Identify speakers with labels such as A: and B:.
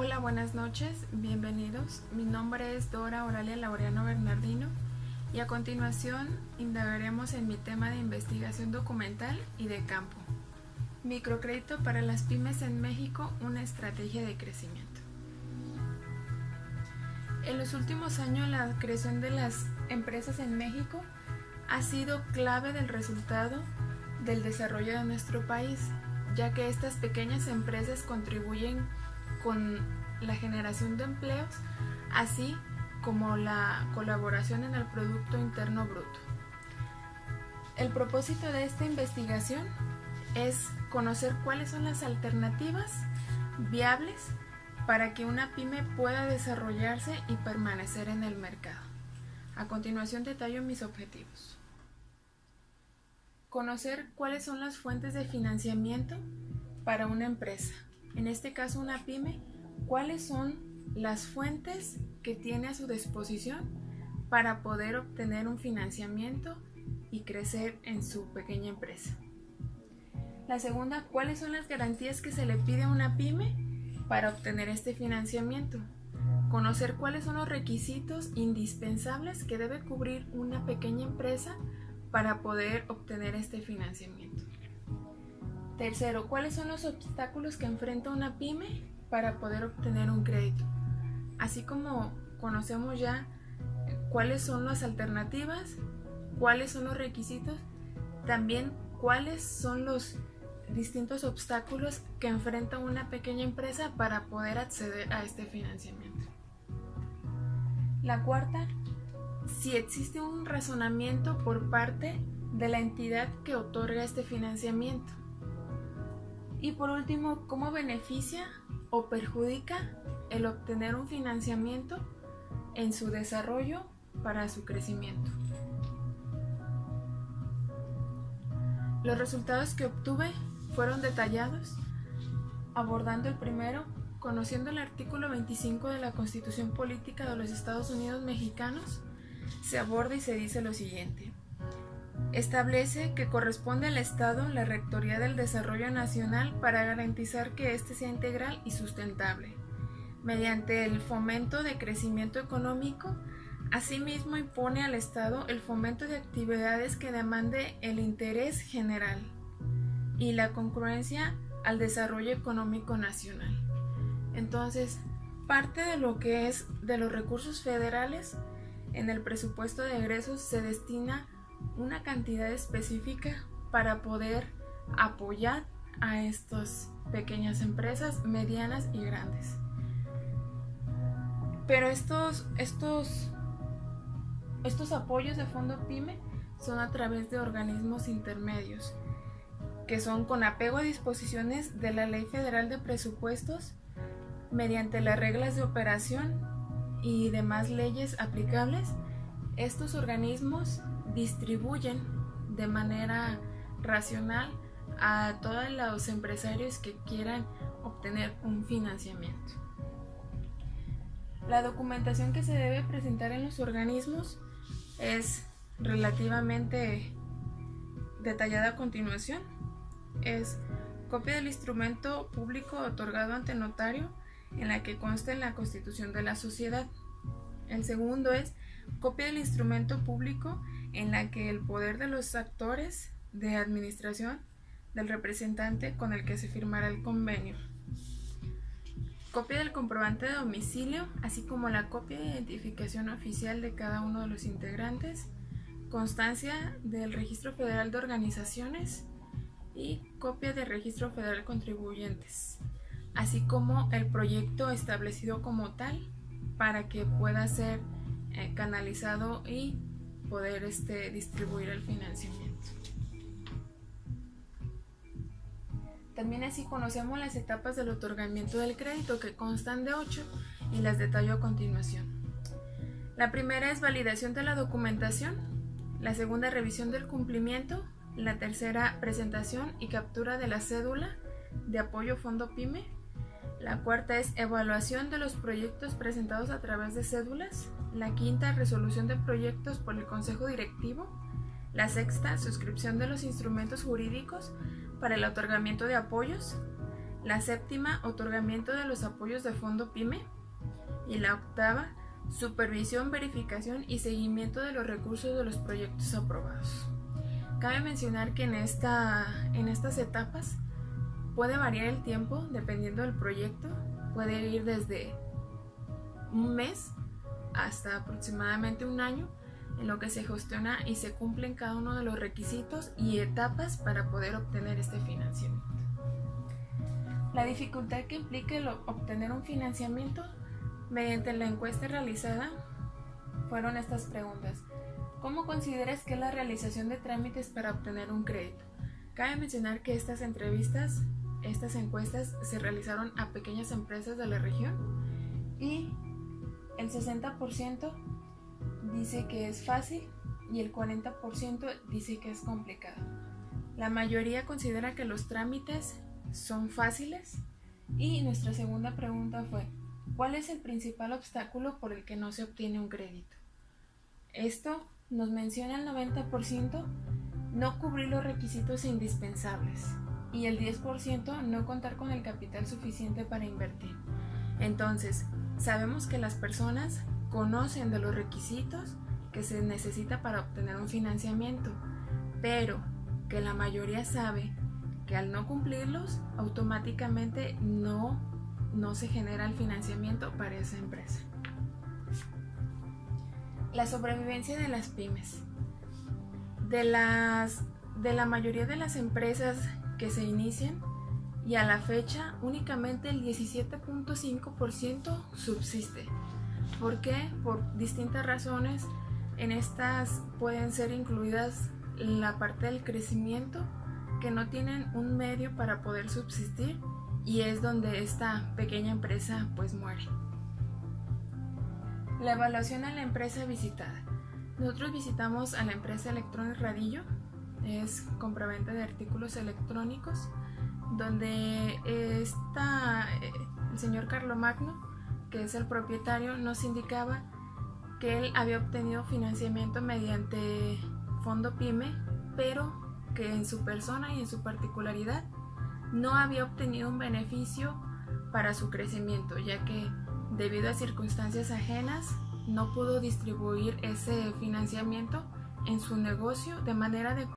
A: Hola, buenas noches, bienvenidos. Mi nombre es Dora Oralia Laureano Bernardino y a continuación indagaremos en mi tema de investigación documental y de campo. Microcrédito para las pymes en México, una estrategia de crecimiento. En los últimos años la creación de las empresas en México ha sido clave del resultado del desarrollo de nuestro país, ya que estas pequeñas empresas contribuyen con la generación de empleos, así como la colaboración en el Producto Interno Bruto. El propósito de esta investigación es conocer cuáles son las alternativas viables para que una pyme pueda desarrollarse y permanecer en el mercado. A continuación detallo mis objetivos. Conocer cuáles son las fuentes de financiamiento para una empresa, en este caso una pyme, cuáles son las fuentes que tiene a su disposición para poder obtener un financiamiento y crecer en su pequeña empresa. La segunda, cuáles son las garantías que se le pide a una pyme para obtener este financiamiento. Conocer cuáles son los requisitos indispensables que debe cubrir una pequeña empresa para poder obtener este financiamiento. Tercero, ¿cuáles son los obstáculos que enfrenta una pyme para poder obtener un crédito? Así como conocemos ya cuáles son las alternativas, cuáles son los requisitos, también cuáles son los distintos obstáculos que enfrenta una pequeña empresa para poder acceder a este financiamiento. La cuarta, si existe un razonamiento por parte de la entidad que otorga este financiamiento. Y por último, ¿cómo beneficia o perjudica el obtener un financiamiento en su desarrollo para su crecimiento? Los resultados que obtuve fueron detallados, abordando el primero, conociendo el artículo 25 de la Constitución Política de los Estados Unidos Mexicanos, se aborda y se dice lo siguiente. Establece que corresponde al Estado la Rectoría del Desarrollo Nacional para garantizar que éste sea integral y sustentable, mediante el fomento de crecimiento económico. Asimismo, impone al Estado el fomento de actividades que demande el interés general y la congruencia al desarrollo económico nacional. Entonces, parte de lo que es de los recursos federales en el presupuesto de egresos se destina una cantidad específica para poder apoyar a estas pequeñas empresas, medianas y grandes. Pero estos apoyos de Fondo PYME son a través de organismos intermedios, que son con apego a disposiciones de la Ley Federal de Presupuestos, mediante las reglas de operación y demás leyes aplicables. Estos organismos distribuyen de manera racional a todos los empresarios que quieran obtener un financiamiento. La documentación que se debe presentar en los organismos es relativamente detallada a continuación. Es copia del instrumento público otorgado ante notario en la que consta en la constitución de la sociedad. El segundo es copia del instrumento público en la que el poder de los actores de administración del representante con el que se firmará el convenio. Copia del comprobante de domicilio, así como la copia de identificación oficial de cada uno de los integrantes, constancia del Registro Federal de Organizaciones y copia del Registro Federal de Contribuyentes, así como el proyecto establecido como tal para que pueda ser canalizado y poder distribuir el financiamiento. También así conocemos las etapas del otorgamiento del crédito, que constan de 8 y las detallo a continuación. La primera es validación de la documentación, la segunda revisión del cumplimiento, la tercera presentación y captura de la cédula de apoyo Fondo PYME, la cuarta es evaluación de los proyectos presentados a través de cédulas, la quinta resolución de proyectos por el Consejo Directivo, la sexta suscripción de los instrumentos jurídicos para el otorgamiento de apoyos, La séptima, otorgamiento de los apoyos de Fondo PYME. Y la octava, supervisión, verificación y seguimiento de los recursos de los proyectos aprobados. Cabe mencionar que en estas etapas puede variar el tiempo dependiendo del proyecto, puede ir desde un mes hasta aproximadamente un año, en lo que se gestiona y se cumplen cada uno de los requisitos y etapas para poder obtener este financiamiento. La dificultad que implica obtener un financiamiento mediante la encuesta realizada fueron estas preguntas. ¿Cómo consideras que es la realización de trámites para obtener un crédito? Cabe mencionar que estas encuestas se realizaron a pequeñas empresas de la región y el 60% dice que es fácil y el 40% dice que es complicado. La mayoría considera que los trámites son fáciles y nuestra segunda pregunta fue: ¿cuál es el principal obstáculo por el que no se obtiene un crédito? Esto nos menciona el 90% no cubrir los requisitos indispensables y el 10% no contar con el capital suficiente para invertir. Entonces, sabemos que las personas conocen de los requisitos que se necesita para obtener un financiamiento, pero que la mayoría sabe que al no cumplirlos, automáticamente no se genera el financiamiento para esa empresa. La sobrevivencia de las pymes. De la mayoría de las empresas que se inician y a la fecha únicamente el 17.5% subsiste. ¿Por qué? Por distintas razones. En estas pueden ser incluidas la parte del crecimiento, que no tienen un medio para poder subsistir y es donde esta pequeña empresa pues muere. La evaluación a la empresa visitada. Nosotros visitamos a la empresa Electronic Radillo, es compraventa de artículos electrónicos, donde el señor Carlomagno, que es el propietario, nos indicaba que él había obtenido financiamiento mediante Fondo PYME, pero que en su persona y en su particularidad no había obtenido un beneficio para su crecimiento, ya que debido a circunstancias ajenas no pudo distribuir ese financiamiento en su negocio de manera adecuada.